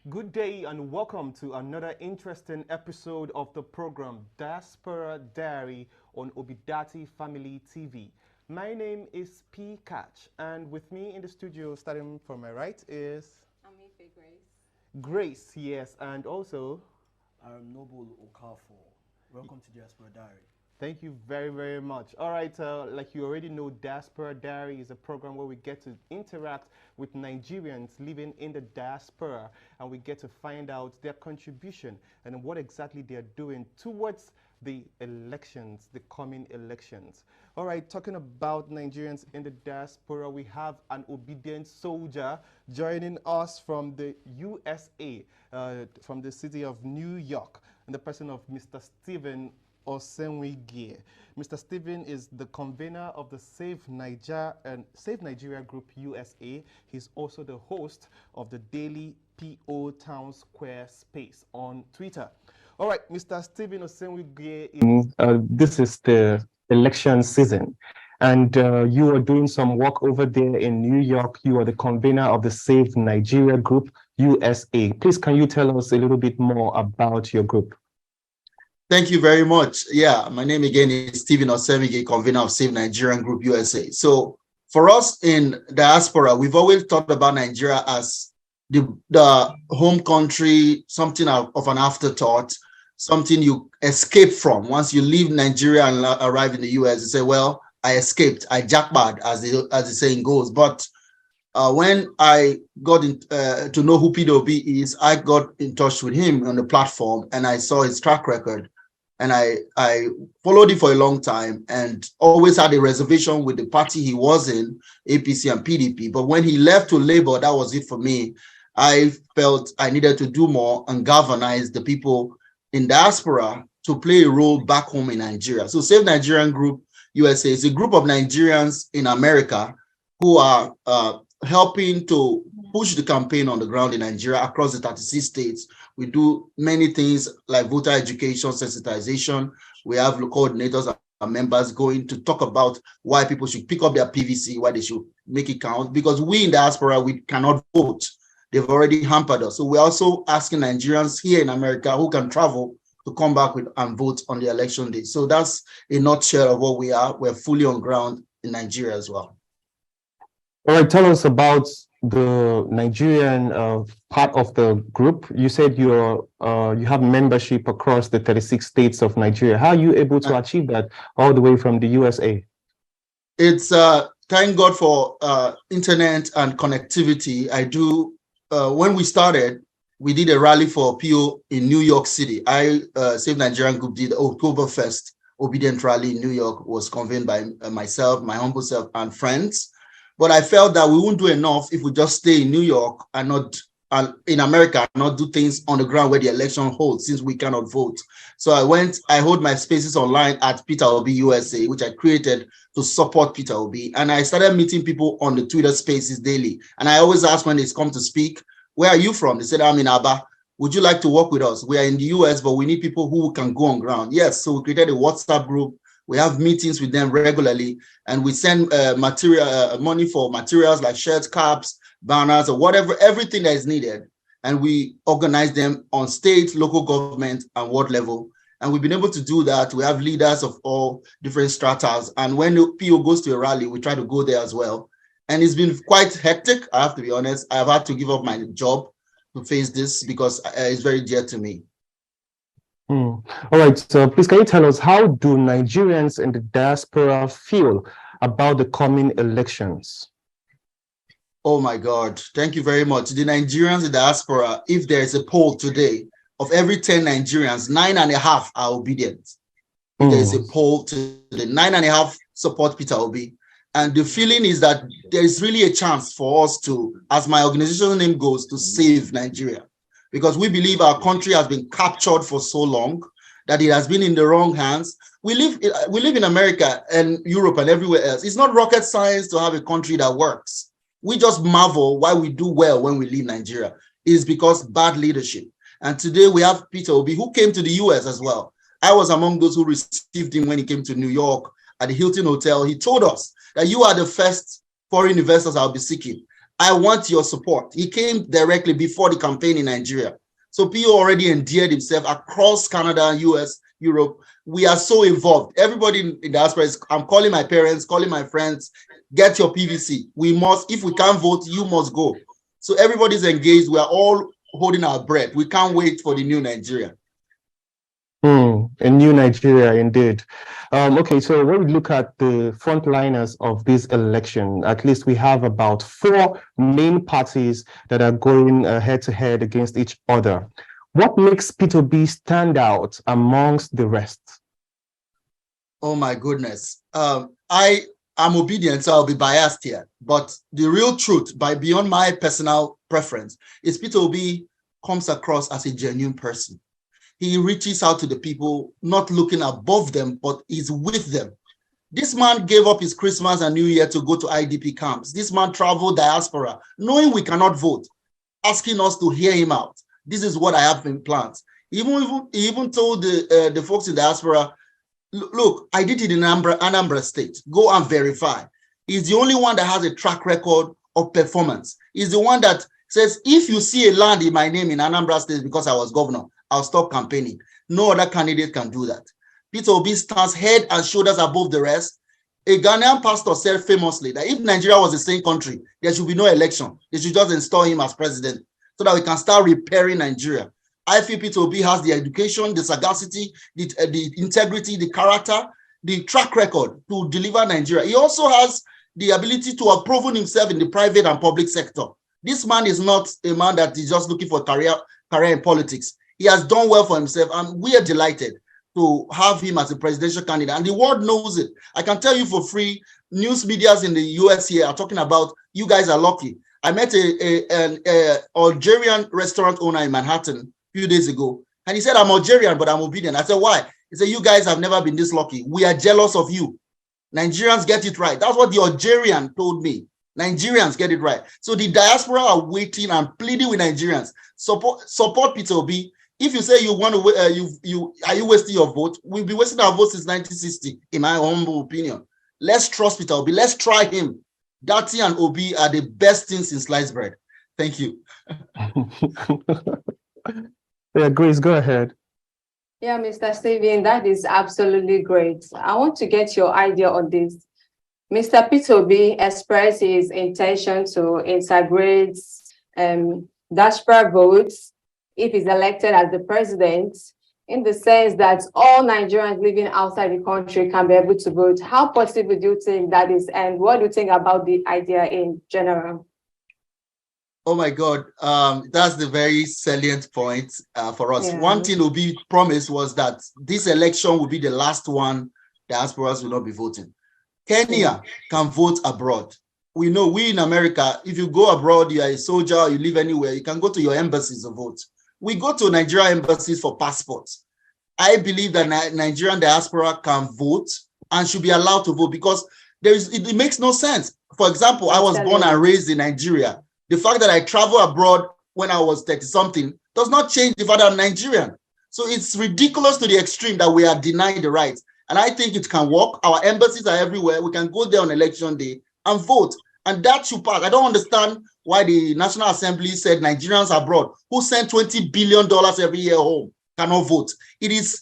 Good day and welcome to another interesting episode of the program Diaspora Diary on Obidatti Family TV. My name is P. Catch, and with me in the studio, starting from my right, is Amife Grace. Grace, yes, and also I'm Noble Okafor. Welcome to Diaspora Diary. thank you very, very much. All right, like you already know, Diaspora Diary is a program where we get to interact with Nigerians living in the diaspora and we get to find out their contribution and what exactly they're doing towards the elections, the coming elections. All right, talking about Nigerians in the diaspora, we have an obedient soldier joining us from the USA, from the city of New York, in the person of Mr. Stephen Osenwigie. Mr. Stephen is the convener of the Save Nigeria Group USA. He's also the host of the daily PO Town Square Space on Twitter. All right, Mr. Stephen Osenwigie, this is the election season, and you are doing some work over there in New York. You are the convener of the Save Nigeria Group USA. Please, can you tell us a little bit more about your group? Thank you very much. Yeah, my name again is Stephen Osemige, convener of Save Nigerian Group USA. So for us in diaspora, we've always thought about Nigeria as the home country, something of an afterthought, something you escape from. Once you leave Nigeria and arrive in the US, you say, well, I escaped, I jackpot, as the saying goes. But when I got to know who Peter Obi is, I got in touch with him on the platform and I saw his track record. And I followed him for a long time and always had a reservation with the party he was in, APC and PDP. But when he left to Labour, that was it for me. I felt I needed to do more and galvanize the people in diaspora to play a role back home in Nigeria. So Save Nigerian Group USA is a group of Nigerians in America who are helping to push the campaign on the ground in Nigeria across the 36 states. We do many things like voter education, sensitization. We have coordinators and members going to talk about why people should pick up their PVC, why they should make it count. Because we in diaspora, we cannot vote. They've already hampered us. So we're also asking Nigerians here in America who can travel to come back and vote on the election day. So that's a nutshell of what we are. We're fully on ground in Nigeria as well. All right, tell us about the Nigerian part of the group. You said you have membership across the 36 states of Nigeria. How are you able to achieve that all the way from the USA? It's thank God for internet and connectivity. I do. When we started, we did a rally for PO in New York City. Save Nigerian Group did Oktoberfest obedient rally in New York, was convened by myself, my humble self, and friends. But I felt that we wouldn't do enough if we just stay in New York and not in America, and not do things on the ground where the election holds, since we cannot vote. So I hold my spaces online at Peter Obi USA, which I created to support Peter Obi. And I started meeting people on the Twitter spaces daily. And I always ask when they come to speak, where are you from? They said, I'm in Aba. Would you like to work with us? We are in the US, but we need people who can go on ground. Yes, so we created a WhatsApp group. We have meetings with them regularly, and we send money for materials like shirts, caps, banners, or whatever, everything that is needed. And we organize them on state, local government, and ward level. And we've been able to do that. We have leaders of all different stratas. And when the PO goes to a rally, we try to go there as well. And it's been quite hectic, I have to be honest. I've had to give up my job to face this because it's very dear to me. All right, so please can you tell us, how do Nigerians in the diaspora feel about the coming elections? Oh my God, thank you very much. The Nigerians in the diaspora, if there is a poll today, of every 10 Nigerians, 9.5 are obedient. If there is a poll today, 9.5 support Peter Obi. And the feeling is that there is really a chance for us to, as my organizational name goes, to save Nigeria. Because we believe our country has been captured for so long that it has been in the wrong hands. We live in America and Europe and everywhere else. It's not rocket science to have a country that works. We just marvel why we do well when we leave Nigeria. It is because bad leadership. And today we have Peter Obi, who came to the US as well. I was among those who received him when he came to New York at the Hilton Hotel. He told us that you are the first foreign investors I'll be seeking. I want your support. He came directly before the campaign in Nigeria. So PO already endeared himself across Canada, US, Europe. We are so involved. Everybody in diaspora is, I'm calling my parents, calling my friends, get your PVC. We must, if we can't vote, you must go. So everybody's engaged. We are all holding our breath. We can't wait for the new Nigeria. A new Nigeria, indeed. Okay, so when we look at the frontliners of this election, at least we have about 4 main parties that are going head to head against each other. What makes P2B stand out amongst the rest? Oh my goodness. I am obedient, so I'll be biased here. But the real truth, beyond my personal preference, is P2B comes across as a genuine person. He reaches out to the people, not looking above them, but is with them. This man gave up his Christmas and New Year to go to IDP camps. This man traveled diaspora, knowing we cannot vote, asking us to hear him out. This is what I have in plans. He even told the folks in diaspora, look, I did it in Anambra State. Go and verify. He's the only one that has a track record of performance. He's the one that says, if you see a land in my name in Anambra State because I was governor, I'll stop campaigning. No other candidate can do that. Peter Obi stands head and shoulders above the rest. A Ghanaian pastor said famously that if Nigeria was the same country, there should be no election. They should just install him as president so that we can start repairing Nigeria. I feel Peter Obi has the education, the sagacity, the integrity, the character, the track record to deliver Nigeria. He also has the ability to have proven himself in the private and public sector. This man is not a man that is just looking for career in politics. He has done well for himself, and we are delighted to have him as a presidential candidate. And the world knows it. I can tell you for free, news medias in the US here are talking about, you guys are lucky. I met an Algerian restaurant owner in Manhattan a few days ago, and he said, I'm Algerian, but I'm obedient. I said, why? He said, you guys have never been this lucky. We are jealous of you. Nigerians get it right. That's what the Algerian told me. Nigerians get it right. So the diaspora are waiting and pleading with Nigerians. Support Peter Obi. If you say you want to, are you wasting your vote? We've been wasting our vote since 1960, in my humble opinion. Let's trust Peter Obi. Let's try him. Dati and Obi are the best things in sliced bread. Thank you. Yeah, Grace, go ahead. Yeah, Mr. Steven, that is absolutely great. I want to get your idea on this. Mr. Peter Obi expressed his intention to integrate diaspora votes if he's elected as the president, in the sense that all Nigerians living outside the country can be able to vote. How possible do you think that is, and what do you think about the idea in general? Oh my God, that's the very salient point for us. Yeah. One thing Obi promised was that this election will be the last one diasporas will not be voting. Kenya can vote abroad. We know we in America, if you go abroad, you are a soldier, or you live anywhere, you can go to your embassies to vote. We go to Nigerian embassies for passports. I believe that Nigerian diaspora can vote and should be allowed to vote because it makes no sense. For example, I was born and raised in Nigeria. The fact that I traveled abroad when I was 30-something does not change the fact that I'm Nigerian. So it's ridiculous to the extreme that we are denied the rights. And I think it can work. Our embassies are everywhere. We can go there on election day and vote. And that should pass. I don't understand why the National Assembly said Nigerians abroad who send $20 billion every year home cannot vote. It is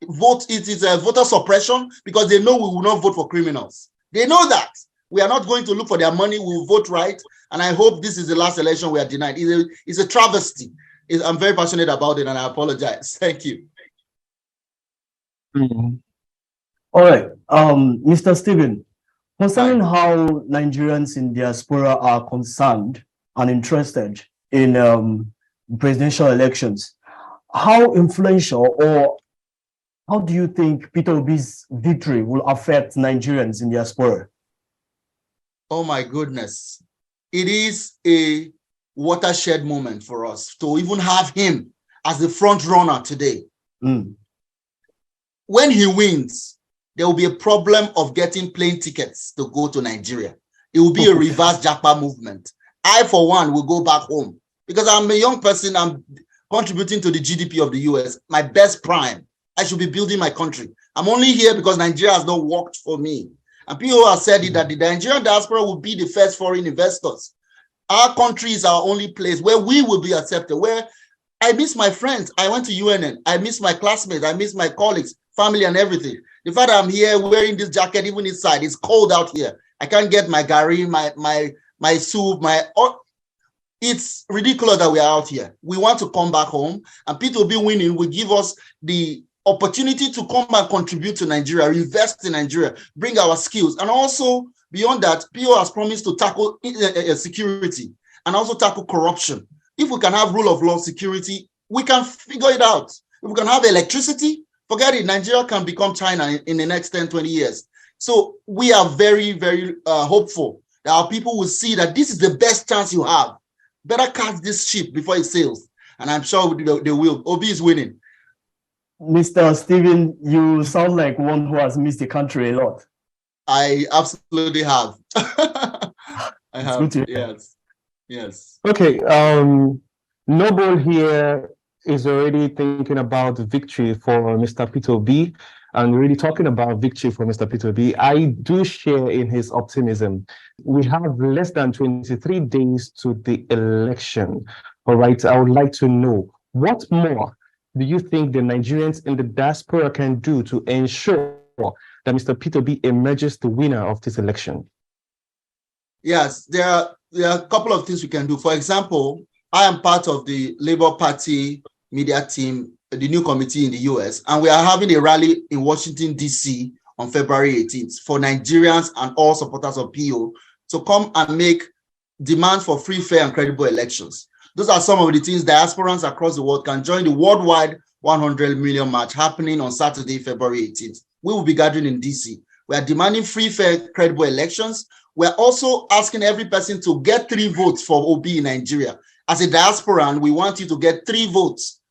a voter suppression because they know we will not vote for criminals. They know that. We are not going to look for their money. We will vote right. And I hope this is the last election we are denied. It's a travesty. I'm very passionate about it and I apologize. Thank you. All right. Mr. Steven, concerning how Nigerians in diaspora are concerned and interested in presidential elections, how influential or how do you think Peter Obi's victory will affect Nigerians in diaspora? Oh my goodness. It is a watershed moment for us to even have him as the front runner today. When he wins, there will be a problem of getting plane tickets to go to Nigeria. It will be a reverse Japa movement. I, for one, will go back home because I'm a young person. I'm contributing to the GDP of the US, my best prime. I should be building my country. I'm only here because Nigeria has not worked for me. And people have said it, that the Nigerian diaspora will be the first foreign investors. Our country is our only place where we will be accepted, where I miss my friends. I went to UNN. I miss my classmates. I miss my colleagues, family, and everything. The fact that I'm here wearing this jacket, even inside, it's cold out here. I can't get my gari, my soup, it's ridiculous that we are out here. We want to come back home, and P2B winning will give us the opportunity to come and contribute to Nigeria, invest in Nigeria, bring our skills. And also, beyond that, PO has promised to tackle security and also tackle corruption. If we can have rule of law, security, we can figure it out. If we can have electricity, forget it, Nigeria can become China in the next 10, 20 years. So we are very, very hopeful that our people will see that this is the best chance you have. Better catch this ship before it sails. And I'm sure they will. Obi is winning. Mr. Stephen, you sound like one who has missed the country a lot. I absolutely have. I have. Good to hear. Yes. Yes. Okay. Noble here is already thinking about victory for Mr. P2B and really talking about victory for Mr. P2B. I do share in his optimism. We have less than 23 days to the election. All right. I would like to know what more do you think the Nigerians in the diaspora can do to ensure that Mr. P2B emerges the winner of this election? Yes, there are a couple of things we can do. For example, I am part of the Labour Party media team, the new committee in the US, and we are having a rally in Washington, D.C. on February 18th for Nigerians and all supporters of PO to come and make demands for free, fair, and credible elections. Those are some of the things diasporans across the world can join the worldwide 100 million march happening on Saturday, February 18th. We will be gathering in DC. We are demanding free, fair, credible elections. We're also asking every person to get 3 votes for OB in Nigeria. As a diasporan, we want you to get 3 votes.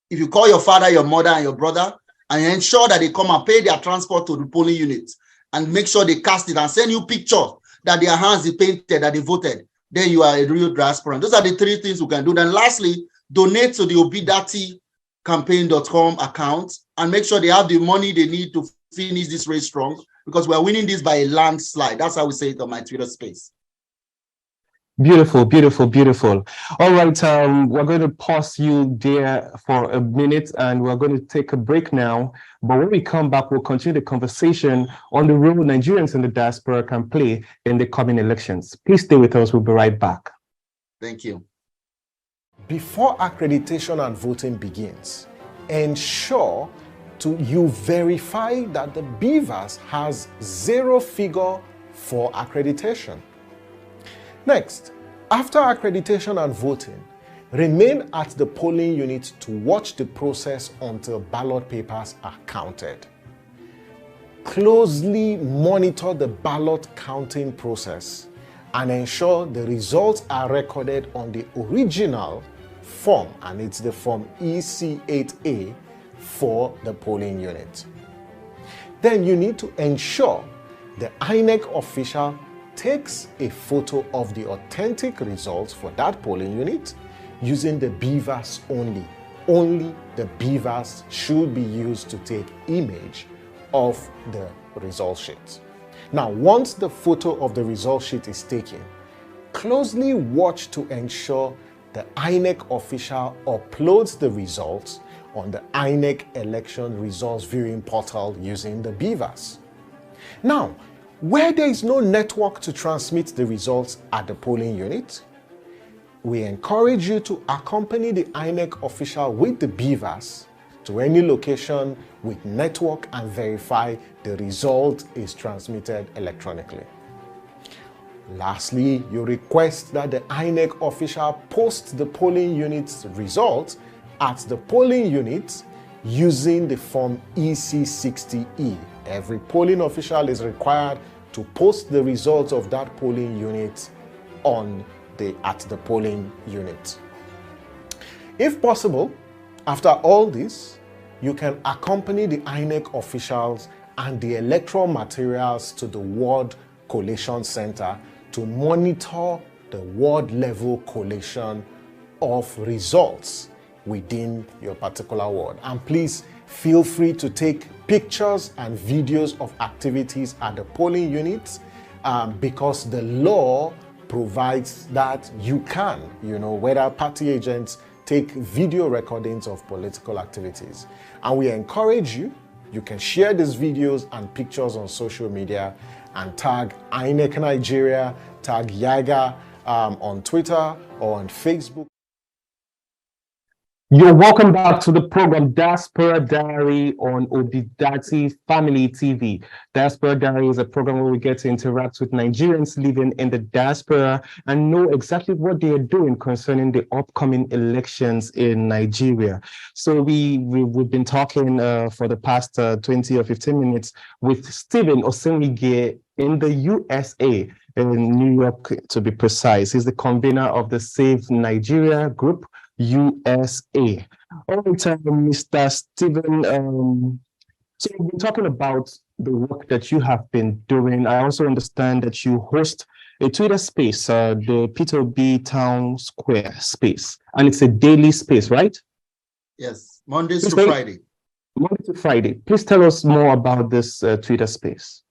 If you call your father, your mother, and your brother, and ensure that they come and pay their transport to the polling unit, and make sure they cast it and send you pictures that their hands is painted, that they voted, then you are a real diasporan. Those are the 3 things we can do. Then lastly, donate to the obidatti campaign.com account and make sure they have the money they need to finish this race strong, because we are winning this by a landslide. That's how we say it on my Twitter space. Beautiful, beautiful, beautiful. All right, we're going to pause you there for a minute and we're going to take a break now. But when we come back, we'll continue the conversation on the role Nigerians in the diaspora can play in the coming elections. Please stay with us. We'll be right back. Thank you. Before accreditation and voting begins, ensure you verify that the BVAS has 0 figure for accreditation. Next, after accreditation and voting, remain at the polling unit to watch the process until ballot papers are counted. Closely monitor the ballot counting process and ensure the results are recorded on the original form, and it's the form EC8A for the polling unit. Then you need to ensure the INEC official takes a photo of the authentic results for that polling unit using the BVAS only. Only the BVAS should be used to take image of the result sheet. Now, once the photo of the result sheet is taken, closely watch to ensure the INEC official uploads the results on the INEC election results viewing portal using the BVAS. Now, where there is no network to transmit the results at the polling unit, we encourage you to accompany the INEC official with the BVAS to any location with network and verify the result is transmitted electronically. Lastly, you request that the INEC official post the polling unit's results at the polling unit using the form EC60E. Every polling official is required to post the results of that polling unit at the polling unit. If possible, after all this, you can accompany the INEC officials and the electoral materials to the Ward Collation Center to monitor the ward level collation of results within your particular ward. And please feel free to take pictures and videos of activities at the polling units because the law provides that you can, whether party agents take video recordings of political activities. And we encourage you can share these videos and pictures on social media and tag INEC Nigeria, tag Yaga on Twitter or on Facebook. You're welcome back to the program Diaspora Diary on Obidatti Family TV. Diaspora Diary is a program where we get to interact with Nigerians living in the diaspora and know exactly what they are doing concerning the upcoming elections in Nigeria. So we've been talking for the past 20 or 15 minutes with Stephen Osenwige in the USA, in New York to be precise. He's the convener of the Save Nigeria group, USA. All right, Mr. Stephen, so we've been talking about the work that you have been doing. I also understand that you host a Twitter space, the Peter B Town Square space, and it's a daily space, right? Yes, Mondays to Friday. Monday to Friday. Please tell us more about this Twitter space.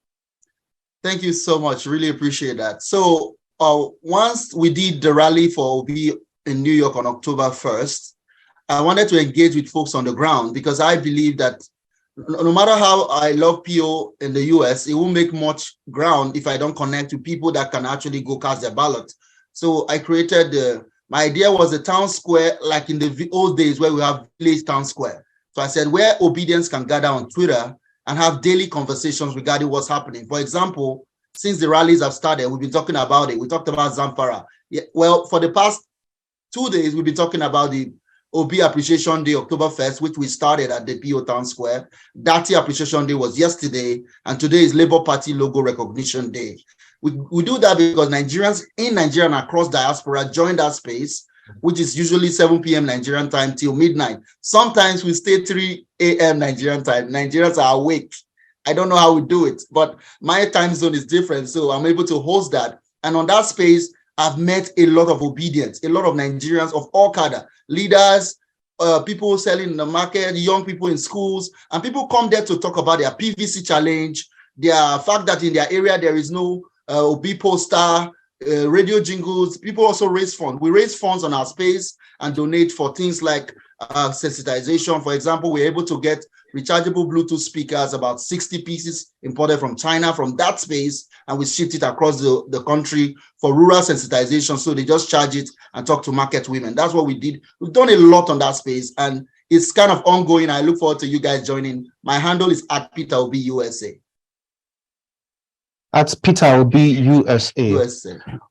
Thank you so much. Really appreciate that. So once we did the rally for Obi in New York on October 1st, I wanted to engage with folks on the ground because I believe that no matter how I love PO in the US, it won't make much ground if I don't connect to people that can actually go cast their ballot. So I created my idea was a town square, like in the old days where we have village town square. So I said where obedience can gather on Twitter and have daily conversations regarding what's happening. For example, since the rallies have started, we've been talking about it. We talked about Zamfara. Yeah, well, for the past 2 days, we've been talking about the Obi Appreciation Day, October 1st, which we started at the PO Town Square. Dati Appreciation Day was yesterday, and today is Labour Party Logo Recognition Day. We do that because Nigerians in Nigeria and across diaspora join that space, which is usually 7 p.m. Nigerian time till midnight. Sometimes we stay 3 a.m. Nigerian time. Nigerians are awake. I don't know how we do it, but my time zone is different, so I'm able to host that. And on that space, I've met a lot of obedience, a lot of Nigerians of all cadre, leaders, people selling in the market, young people in schools, and people come there to talk about their PVC challenge, their fact that in their area there is no Obi poster, radio jingles. People also raise funds. We raise funds on our space and donate for things like sensitization. For example, we're able to get rechargeable Bluetooth speakers, about 60 pieces imported from China from that space, and we shipped it across the country for rural sensitization. So they just charge it and talk to market women. That's what we did. We've done a lot on that space, and it's kind of ongoing. I look forward to you guys joining. My handle is @PeterObiUSA. At Peter Obi USA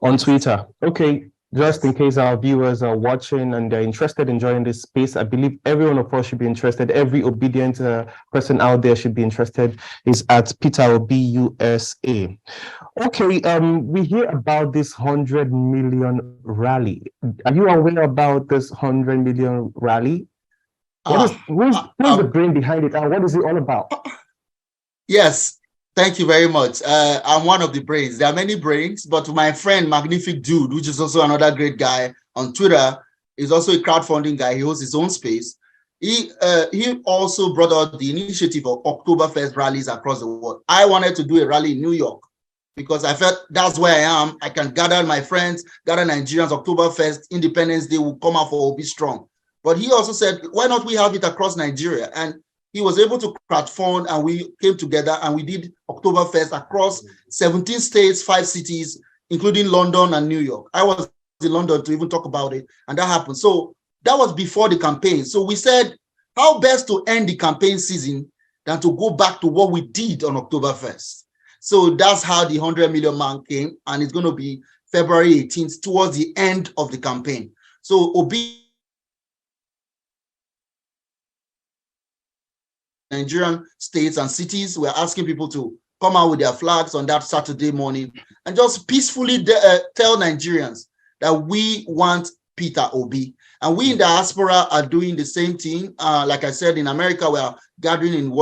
on Twitter. Okay. Just in case our viewers are watching and they're interested in joining this space, I believe every one of us should be interested. Every obedient person out there should be interested. Is at Peter Obi USA. Okay, we hear about this 100 million rally. Are you aware about this 100 million rally? Who's the brain behind it, and what is it all about? Yes. Thank you very much. I'm one of the brains. There are many brains, but my friend, Magnific Dude, which is also another great guy on Twitter, is also a crowdfunding guy. He hosts his own space. He also brought out the initiative of October 1st rallies across the world. I wanted to do a rally in New York because I felt that's where I am. I can gather my friends, gather Nigerians. October 1st, Independence Day will come out for Obi Strong. But he also said, why not we have it across Nigeria? And he was able to crowdfund, and we came together and we did October 1st across 17 states, 5 cities, including London and New York. I was in London to even talk about it, and that happened. So that was before the campaign. So we said, how best to end the campaign season than to go back to what we did on October 1st. So that's how the 100 million man came, and it's going to be February 18th towards the end of the campaign. So Obi Nigerian states and cities, we're asking people to come out with their flags on that Saturday morning and just peacefully tell Nigerians that we want Peter Obi. And we in diaspora are doing the same thing. Like I said, in America, we are gathering in